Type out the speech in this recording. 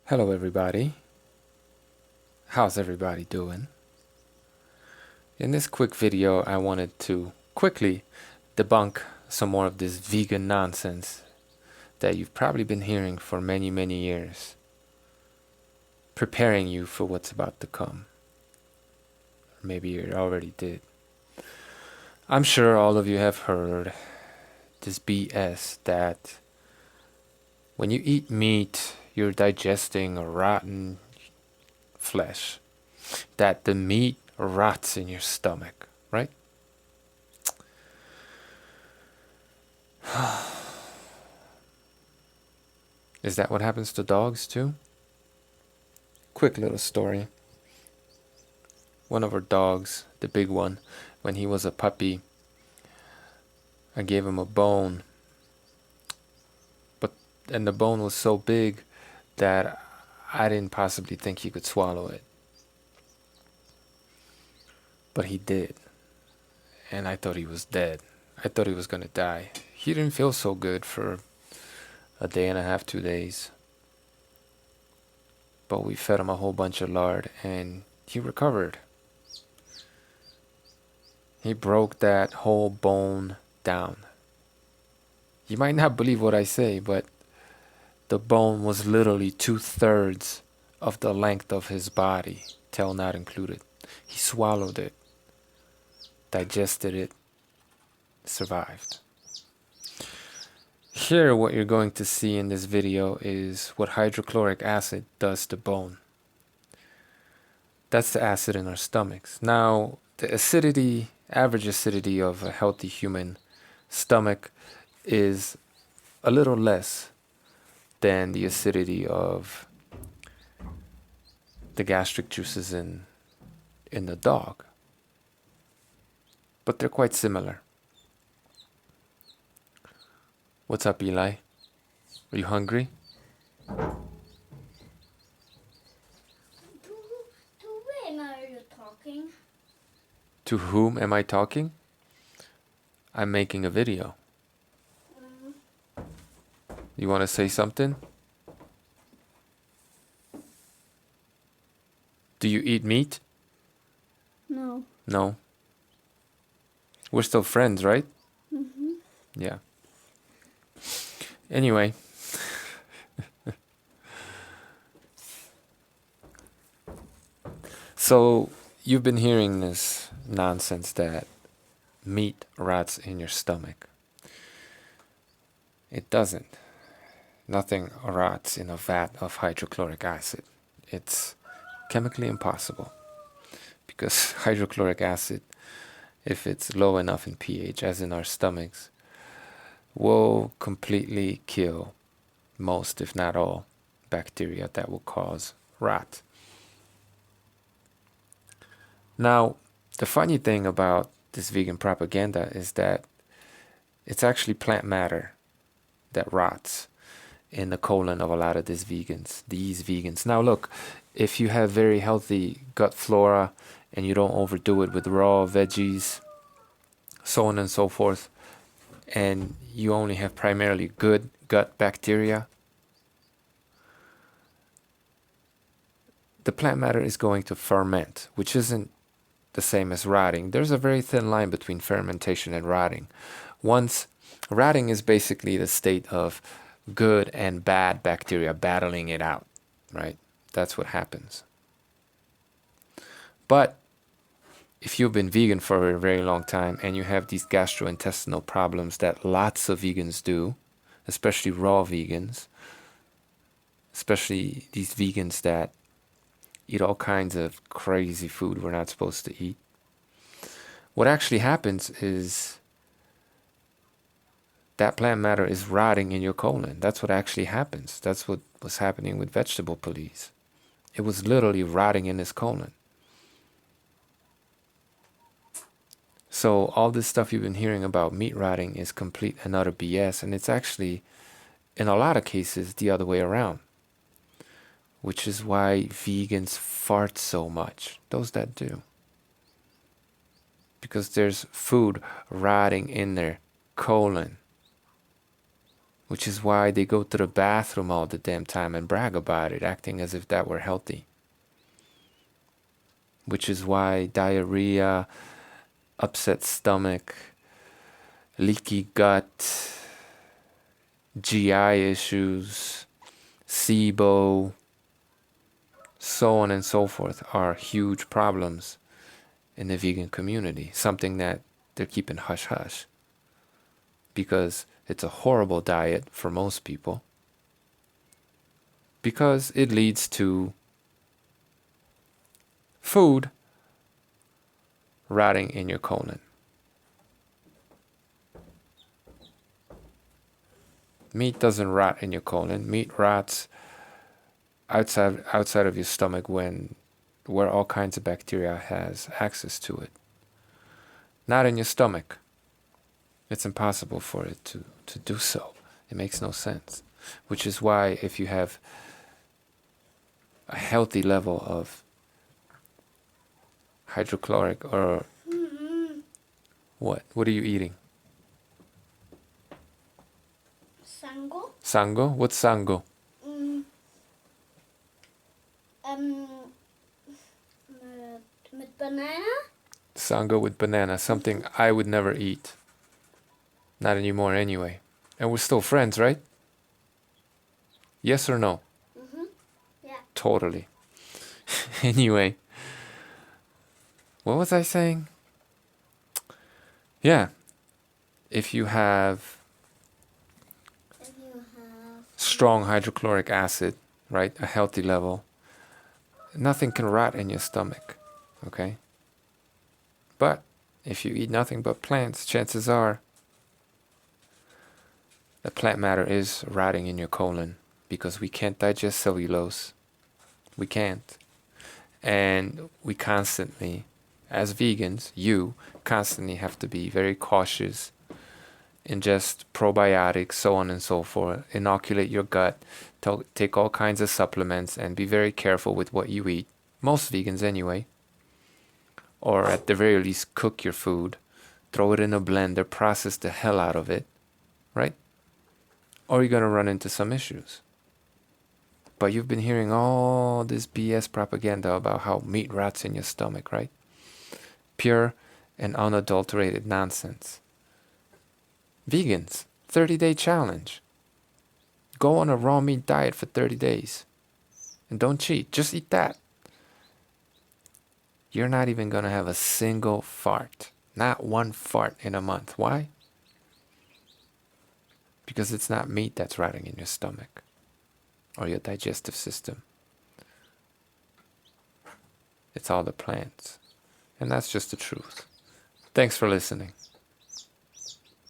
Hello everybody, how's everybody doing? In this quick video I wanted to quickly debunk some more of this vegan nonsense that you've probably been hearing for many years, preparing you for what's about to come. Maybe you already did. I'm sure all of you have heard this BS that when you eat meat you're digesting rotten flesh, that the meat rots in your stomach, right? Is that what happens to dogs too? Quick little story. One of our dogs, the big one, when he was a puppy, I gave him a bone, and the bone was so big that I didn't possibly think he could swallow it. But he did, and I thought he was dead. I thought he was gonna die. He didn't feel so good for a day and a half, 2 days. But we fed him a whole bunch of lard and he recovered. He broke that whole bone down. You might not believe what I say, but the bone was literally 2/3 of the length of his body, tail not included. He swallowed it, digested it, survived. Here, what you're going to see in this video is what hydrochloric acid does to bone. That's the acid in our stomachs. Now, the acidity, average acidity of a healthy human stomach is a little less than the acidity of the gastric juices in the dog. But they're quite similar. What's up, Eli? Are you hungry? To whom are you talking? To whom am I talking? I'm making a video. You want to say something? Do you eat meat? No. No. We're still friends, right? Mm-hmm. Yeah. Anyway. So, you've been hearing this nonsense that meat rots in your stomach. It doesn't. Nothing rots in a vat of hydrochloric acid. It's chemically impossible. Because hydrochloric acid, if it's low enough in pH, as in our stomachs, will completely kill most, if not all, bacteria that will cause rot. Now, the funny thing about this vegan propaganda is that it's actually plant matter that rots in the colon of a lot of these vegans. Now look, if you have very healthy gut flora and you don't overdo it with raw veggies, so on and so forth, and you only have primarily good gut bacteria, the plant matter is going to ferment, which isn't the same as rotting. There's a very thin line between fermentation and rotting. Rotting is basically the state of good and bad bacteria battling it out, right? That's what happens. But if you've been vegan for a very long time and you have these gastrointestinal problems that lots of vegans do, especially raw vegans, especially these vegans that eat all kinds of crazy food we're not supposed to eat, what actually happens is that plant matter is rotting in your colon. That's what actually happens. That's what was happening with vegetable police. It was literally rotting in his colon. So all this stuff you've been hearing about meat rotting is complete and utter BS, and it's actually, in a lot of cases, the other way around. Which is why vegans fart so much, those that do. Because there's food rotting in their colon. which is why they go to the bathroom all the damn time and brag about it, acting as if that were healthy. Which is why diarrhea, upset stomach, leaky gut, GI issues, SIBO, so on and so forth are huge problems in the vegan community. Something that they're keeping hush hush because it's a horrible diet for most people, because it leads to food rotting in your colon. Meat doesn't rot in your colon. Meat rots outside of your stomach where all kinds of bacteria has access to it. Not in your stomach. It's impossible for it to do so. It makes no sense. Which is why if you have a healthy level of hydrochloric or what? What are you eating? Sango. Sango? What's sango? Mit banana. Sango with banana, something I would never eat. Not anymore anyway. And we're still friends, right? Yes or no? Yeah. Totally. Anyway, what was I saying? Yeah. If you have strong hydrochloric acid, right, a healthy level, nothing can rot in your stomach, okay? But if you eat nothing but plants, chances are the plant matter is rotting in your colon because we can't digest cellulose. We can't. And we constantly, as vegans, you constantly have to be very cautious, ingest probiotics, so on and so forth, inoculate your gut, take all kinds of supplements, and be very careful with what you eat. Most vegans anyway. Or at the very least, cook your food, throw it in a blender, process the hell out of it, right? Or you're going to run into some issues. But you've been hearing all this BS propaganda about how meat rots in your stomach, right? Pure and unadulterated nonsense. Vegans, 30-day challenge. Go on a raw meat diet for 30 days. And don't cheat, just eat that. You're not even going to have a single fart. Not one fart in a month. Why? Because it's not meat that's rotting in your stomach or your digestive system. It's all the plants. And that's just the truth. Thanks for listening.